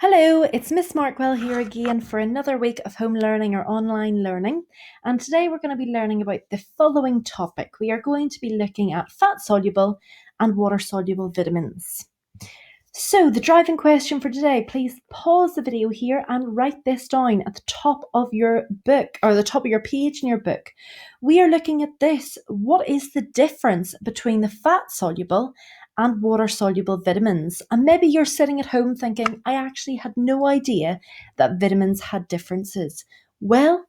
Hello, it's Miss Markwell here again for another week of home learning or online learning. And today we're going to be learning about the following topic. We are going to be looking at fat-soluble and water-soluble vitamins. So the driving question for today, please pause the video here and write this down at the top of your book or the top of your page in your book. We are looking at this. What is the difference between the fat-soluble and water-soluble vitamins? And maybe you're sitting at home thinking, I actually had no idea that vitamins had differences. Well,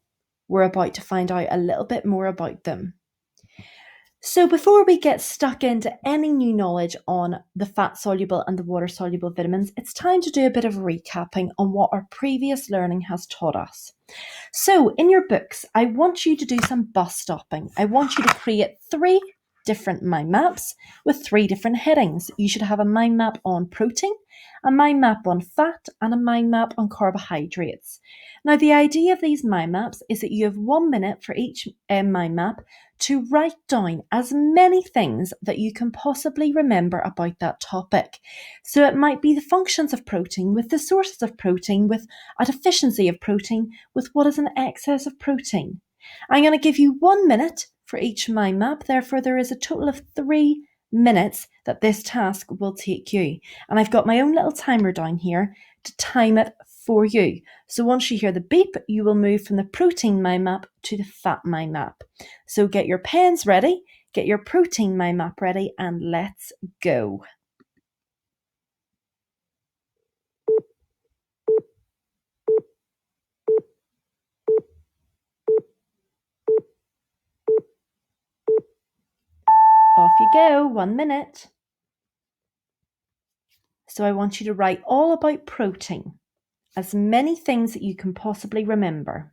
we're about to find out a little bit more about them. So before we get stuck into any new knowledge on the fat-soluble and the water-soluble vitamins, it's time to do a bit of recapping on what our previous learning has taught us. So in your books, I want you to do some bus stopping. I want you to create 3 different mind maps with 3 different headings. You should have a mind map on protein, a mind map on fat, and a mind map on carbohydrates. Now, the idea of these mind maps is that you have 1 minute for each mind map to write down as many things that you can possibly remember about that topic. So it might be the functions of protein, with the sources of protein, with a deficiency of protein, with what is an excess of protein. I'm going to give you 1 minute for each mind map. Therefore, there is a total of 3 minutes that this task will take you. And I've got my own little timer down here to time it for you. So once you hear the beep, you will move from the protein mind map to the fat mind map. So get your pens ready, get your protein mind map ready, and let's go. Off you go, 1 minute. So I want you to write all about protein, as many things that you can possibly remember.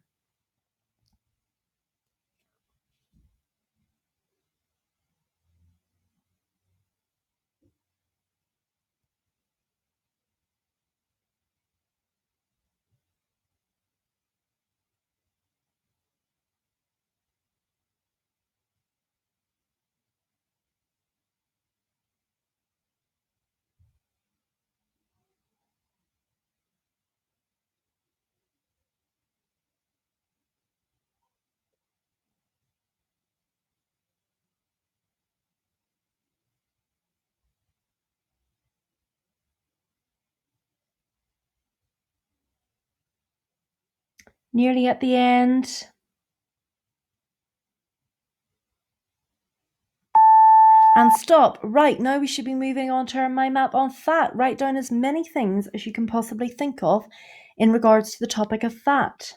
Nearly at the end. And stop. Right, now we should be moving on to our mind map on fat. Write down as many things as you can possibly think of in regards to the topic of fat.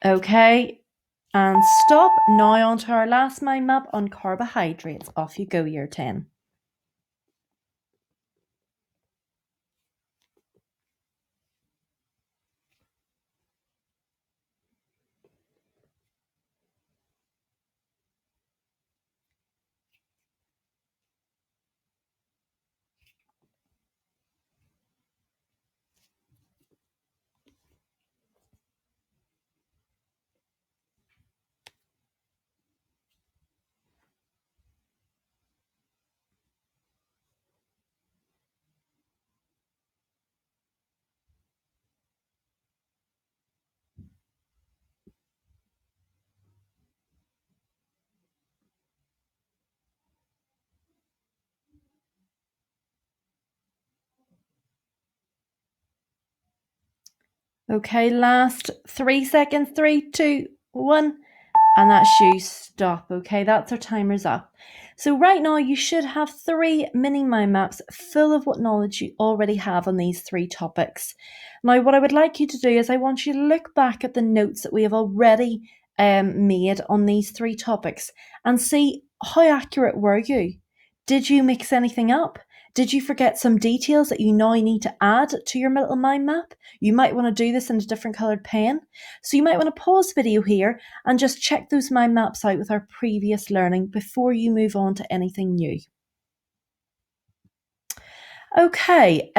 Okay, and stop. Now on to our last mind map on carbohydrates. Off you go, year 10. Okay, last 3 seconds. 3, 2, 1. And that's you. Stop. Okay, that's our timer's up. So right now you should have 3 mini mind maps full of what knowledge you already have on these 3 topics. Now what I would like you to do is I want you to look back at the notes that we have already made on these 3 topics and see how accurate were you? Did you mix anything up? Did you forget some details that you now need to add to your little mind map? You might want to do this in a different coloured pen. So you might want to pause the video here and just check those mind maps out with our previous learning before you move on to anything new. Okay,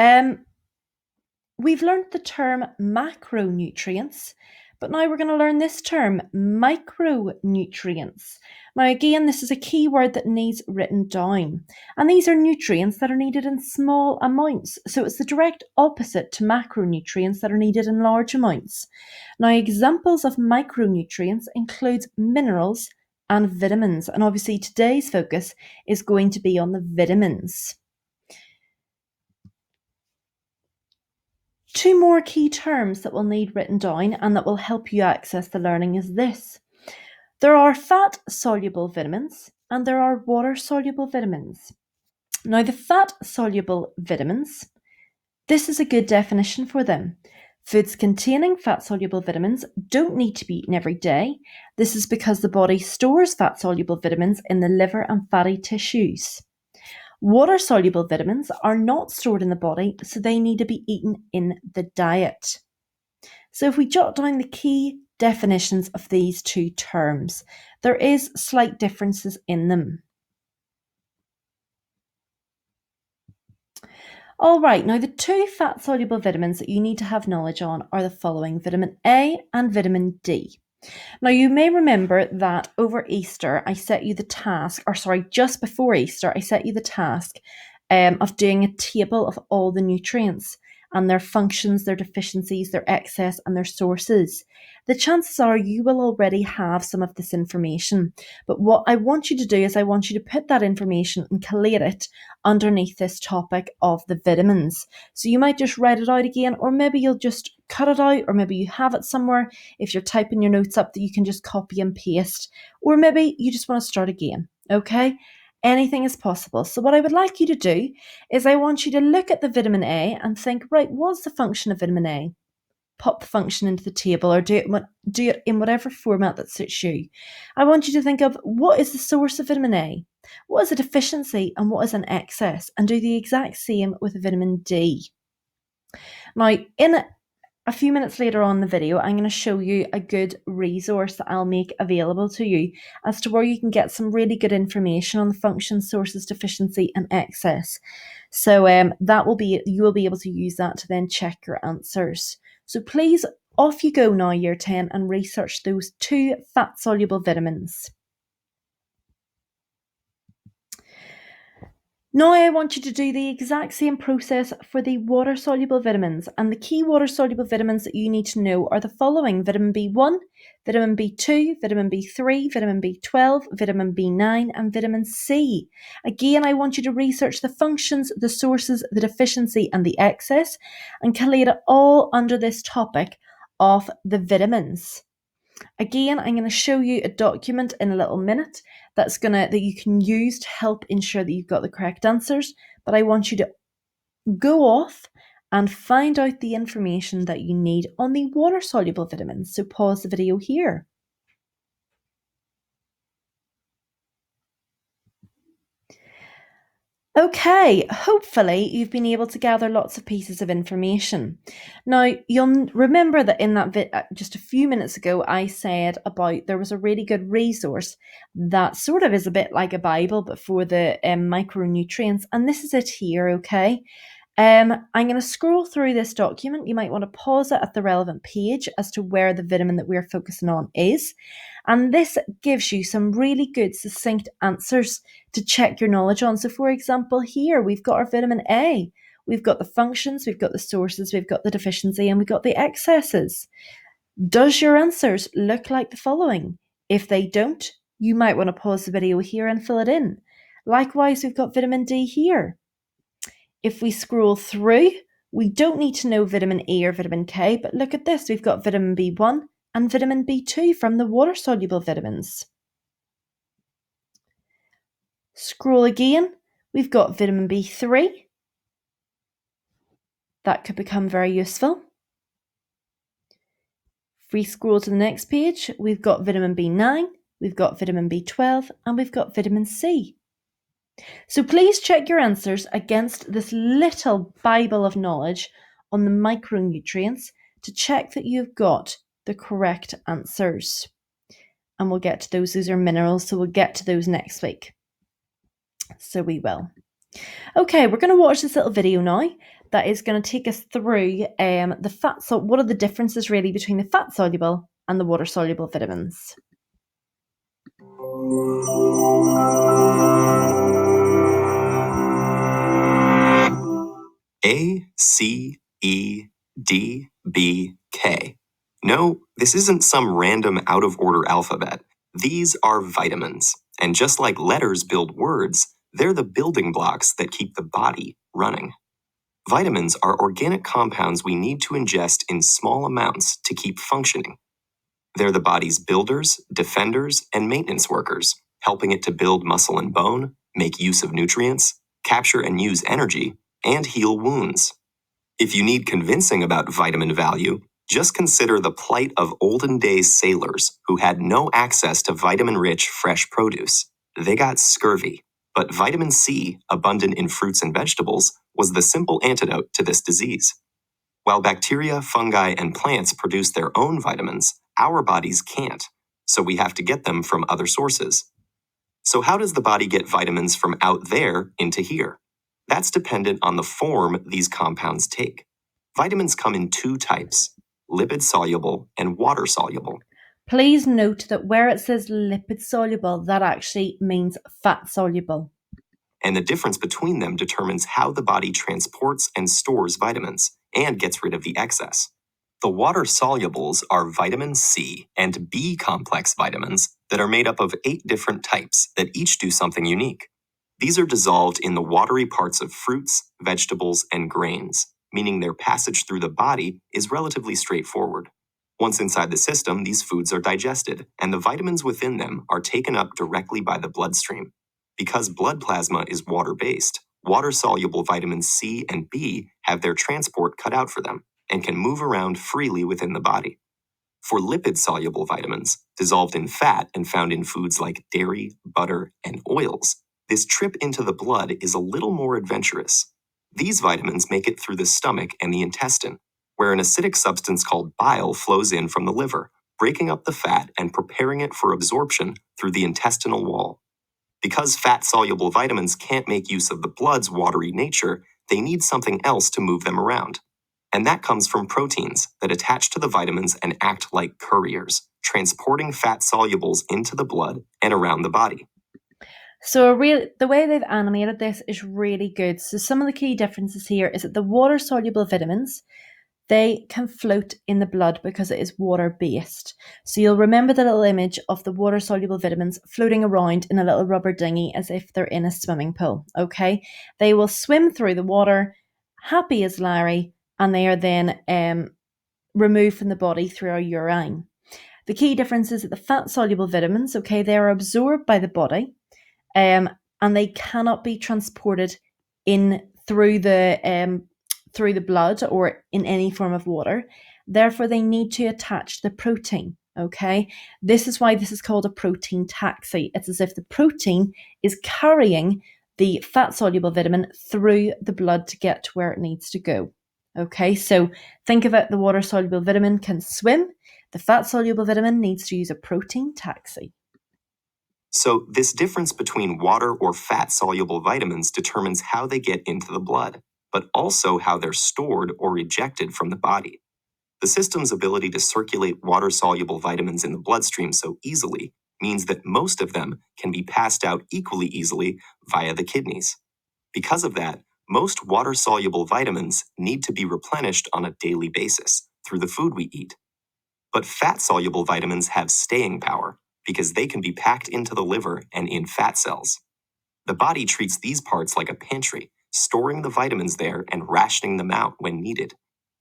we've learned the term macronutrients, but now we're going to learn this term, micronutrients. Now again, this is a key word that needs written down, and these are nutrients that are needed in small amounts, so it's the direct opposite to macronutrients that are needed in large amounts. Now examples of micronutrients include minerals and vitamins, and obviously today's focus is going to be on the vitamins. 2 more key terms that we'll need written down and that will help you access the learning is this. There are fat-soluble vitamins and there are water-soluble vitamins. Now the fat-soluble vitamins, this is a good definition for them. Foods containing fat-soluble vitamins don't need to be eaten every day. This is because the body stores fat-soluble vitamins in the liver and fatty tissues. Water-soluble vitamins are not stored in the body, so they need to be eaten in the diet. So if we jot down the key definitions of these 2 terms, there is slight differences in them. All right, now the 2 fat-soluble vitamins that you need to have knowledge on are the following, vitamin A and vitamin D. Now you may remember that over Easter I set you the task, just before Easter I set you the task of doing a table of all the nutrients and their functions, their deficiencies, their excess and their sources. The chances are you will already have some of this information, but what I want you to do is I want you to put that information and collate it underneath this topic of the vitamins. So you might just write it out again, or maybe you'll just cut it out, or maybe you have it somewhere if you're typing your notes up that you can just copy and paste, or maybe you just want to start again, okay? Anything is possible. So what I would like you to do is I want you to look at the vitamin A and think, right, what's the function of vitamin A? Pop the function into the table or do it in whatever format that suits you. I want you to think of what is the source of vitamin A, what is a deficiency and what is an excess, and do the exact same with vitamin D. Now, in a few minutes later on in the video, I'm going to show you a good resource that I'll make available to you as to where you can get some really good information on the function, sources, deficiency and excess. So you will be able to use that to then check your answers. So please, off you go now, Year 10, and research those 2 fat-soluble vitamins. Now I want you to do the exact same process for the water-soluble vitamins, and the key water-soluble vitamins that you need to know are the following: vitamin B1, vitamin B2, vitamin B3, vitamin B12, vitamin B9 and vitamin C. Again, I want you to research the functions, the sources, the deficiency and the excess and collate it all under this topic of the vitamins. Again, I'm going to show you a document in a little minute that you can use to help ensure that you've got the correct answers, but I want you to go off and find out the information that you need on the water-soluble vitamins. So pause the video here. Okay, hopefully you've been able to gather lots of pieces of information. Now, you'll remember that in that just a few minutes ago, I said about there was a really good resource that sort of is a bit like a Bible, but for the micronutrients, and this is it here, okay? I'm going to scroll through this document. You might want to pause it at the relevant page as to where the vitamin that we're focusing on is. And this gives you some really good, succinct answers to check your knowledge on. So for example, here we've got our vitamin A. We've got the functions, we've got the sources, we've got the deficiency, and we've got the excesses. Does your answers look like the following? If they don't, you might want to pause the video here and fill it in. Likewise, we've got vitamin D here. If we scroll through, we don't need to know vitamin E or vitamin K, but look at this. We've got vitamin B1 and vitamin B2 from the water-soluble vitamins. Scroll again, we've got vitamin B3. That could become very useful. If we scroll to the next page, we've got vitamin B9, we've got vitamin B12, and we've got vitamin C. So please check your answers against this little Bible of knowledge on the micronutrients to check that you've got the correct answers. And we'll get to those. Those are minerals, so we'll get to those next week. So we will. Okay, we're going to watch this little video now that is going to take us through the fat. So what are the differences really between the fat soluble and the water soluble vitamins? A, C, E, D, B, K. No, this isn't some random out of order alphabet. These are vitamins. And just like letters build words, they're the building blocks that keep the body running. Vitamins are organic compounds we need to ingest in small amounts to keep functioning. They're the body's builders, defenders, and maintenance workers, helping it to build muscle and bone, make use of nutrients, capture and use energy, and heal wounds. If you need convincing about vitamin value, just consider the plight of olden days sailors who had no access to vitamin-rich fresh produce. They got scurvy, but vitamin C, abundant in fruits and vegetables, was the simple antidote to this disease. While bacteria, fungi, and plants produce their own vitamins, our bodies can't, so we have to get them from other sources. So how does the body get vitamins from out there into here? That's dependent on the form these compounds take. Vitamins come in two types, lipid-soluble and water-soluble. Please note that where it says lipid-soluble, that actually means fat-soluble. And the difference between them determines how the body transports and stores vitamins and gets rid of the excess. The water-solubles are vitamin C and B complex vitamins that are made up of 8 different types that each do something unique. These are dissolved in the watery parts of fruits, vegetables, and grains, meaning their passage through the body is relatively straightforward. Once inside the system, these foods are digested, and the vitamins within them are taken up directly by the bloodstream. Because blood plasma is water-based, water-soluble vitamins C and B have their transport cut out for them and can move around freely within the body. For lipid-soluble vitamins, dissolved in fat and found in foods like dairy, butter, and oils, this trip into the blood is a little more adventurous. These vitamins make it through the stomach and the intestine, where an acidic substance called bile flows in from the liver, breaking up the fat and preparing it for absorption through the intestinal wall. Because fat-soluble vitamins can't make use of the blood's watery nature, they need something else to move them around. And that comes from proteins that attach to the vitamins and act like couriers, transporting fat solubles into the blood and around the body. So the way they've animated this is really good. So some of the key differences here is that the water-soluble vitamins, they can float in the blood because it is water-based. So you'll remember the little image of the water-soluble vitamins floating around in a little rubber dinghy as if they're in a swimming pool, okay? They will swim through the water, happy as Larry, and they are then removed from the body through our urine. The key difference is that the fat-soluble vitamins, okay, they are absorbed by the body, and they cannot be transported in through the blood or in any form of water. Therefore, they need to attach the protein. Okay, this is why this is called a protein taxi. It's as if the protein is carrying the fat-soluble vitamin through the blood to get to where it needs to go. Okay, so think of it, the water-soluble vitamin can swim, the fat-soluble vitamin needs to use a protein taxi. So this difference between water or fat-soluble vitamins determines how they get into the blood, but also how they're stored or ejected from the body. The system's ability to circulate water-soluble vitamins in the bloodstream so easily means that most of them can be passed out equally easily via the kidneys. Because of that, most water-soluble vitamins need to be replenished on a daily basis through the food we eat. But fat-soluble vitamins have staying power because they can be packed into the liver and in fat cells. The body treats these parts like a pantry, storing the vitamins there and rationing them out when needed,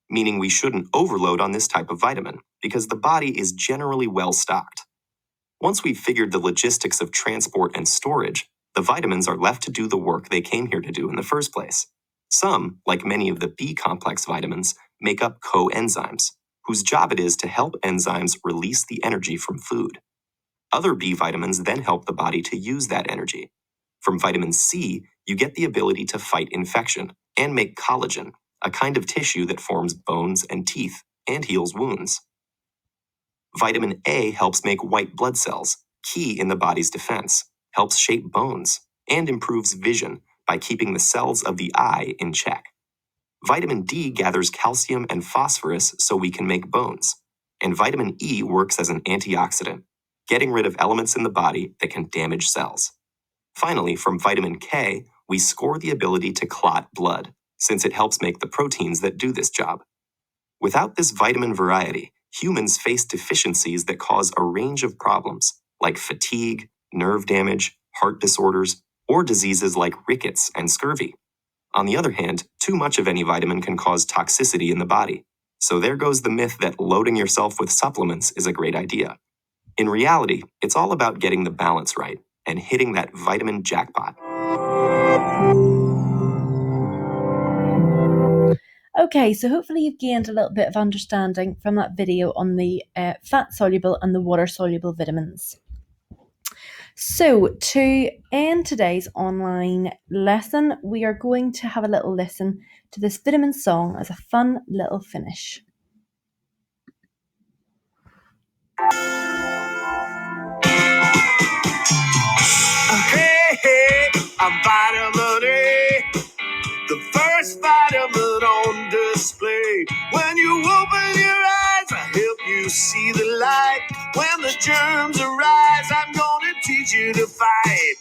meaning we shouldn't overload on this type of vitamin because the body is generally well stocked. Once we've figured the logistics of transport and storage, The vitamins are left to do the work they came here to do in the first place. Some, like many of the B complex vitamins, make up coenzymes, whose job it is to help enzymes release the energy from food. Other B vitamins then help the body to use that energy. From vitamin C, you get the ability to fight infection and make collagen, a kind of tissue that forms bones and teeth and heals wounds. Vitamin A helps make white blood cells, key in the body's defense, helps shape bones, and improves vision by keeping the cells of the eye in check. Vitamin D gathers calcium and phosphorus so we can make bones. And vitamin E works as an antioxidant, getting rid of elements in the body that can damage cells. Finally, from vitamin K, we score the ability to clot blood, since it helps make the proteins that do this job. Without this vitamin variety, humans face deficiencies that cause a range of problems, like fatigue, nerve damage, heart disorders, or diseases like rickets and scurvy. On the other hand, too much of any vitamin can cause toxicity in the body. So there goes the myth that loading yourself with supplements is a great idea. In reality, it's all about getting the balance right and hitting that vitamin jackpot. Okay, so hopefully you've gained a little bit of understanding from that video on the fat-soluble and the water-soluble vitamins. So to end today's online lesson, we are going to have a little listen to this vitamin song as a fun little finish. Hey, I'm vitamin A, the first vitamin on display. When you open your eyes, I help you see the light. When the germs arise, I'm gonna teach you to fight.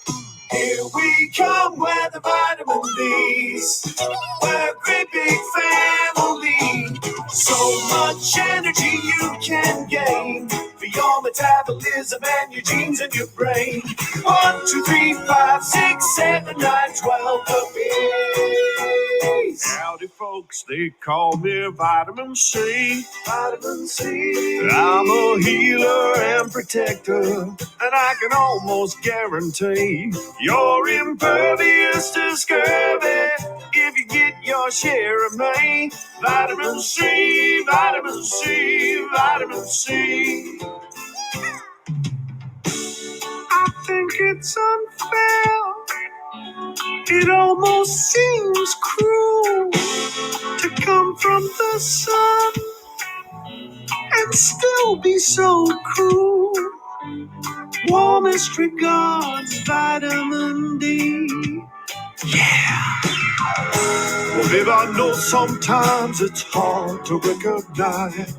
Here we come with the vitamin B's. We're a great big family. So much energy you can gain for your metabolism and your genes and your brain. 1, 2, 3, 5, 6, 7, 9, 12 B's. Howdy, folks, they call me Vitamin C. Vitamin C. I'm a healer and protector, and I can almost guarantee you're impervious to scurvy if you get your share of me. Vitamin C, vitamin C, vitamin C. I think it's unfair. It almost seems cruel to come from the sun and still be so cruel. Warmest regards, Vitamin D. Well, babe, I know sometimes it's hard to recognize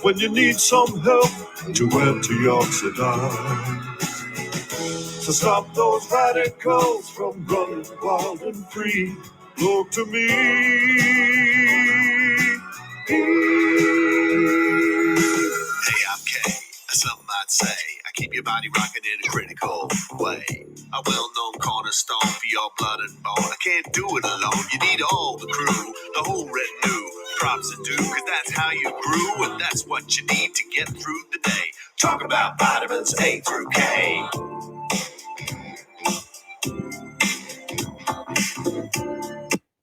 when you need some help to antioxidize. So stop those radicals from running wild and free. Look to me. Hey, I'm K. Some might say I keep your body rocking in a critical way. A well-known cornerstone for your blood and bone. I can't do it alone. You need all the crew, the whole retinue. Props are due, cause that's how you grew, and that's what you need to get through the day. Talk about vitamins A through K.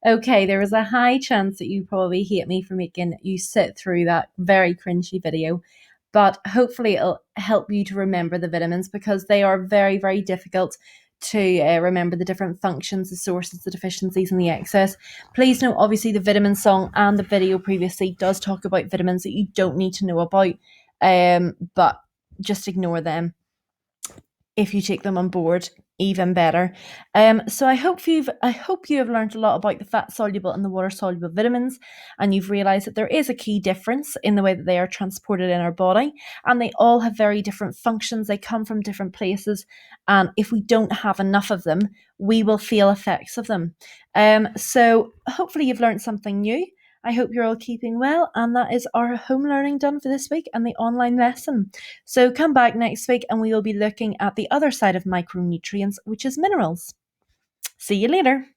Okay, there is a high chance that you probably hate me for making you sit through that very cringy video, but hopefully it'll help you to remember the vitamins because they are very, very difficult to remember the different functions, the sources, the deficiencies, and the excess. Please note, obviously, the vitamin song and the video previously does talk about vitamins that you don't need to know about, but just ignore them. If you take them on board, even better. So I hope you have learned a lot about the fat soluble and the water soluble vitamins, and you've realised that there is a key difference in the way that they are transported in our body, and they all have very different functions. They come from different places, and if we don't have enough of them, we will feel effects of them. So hopefully you've learned something new. I hope you're all keeping well, and that is our home learning done for this week and the online lesson. So come back next week and we will be looking at the other side of micronutrients, which is minerals. See you later.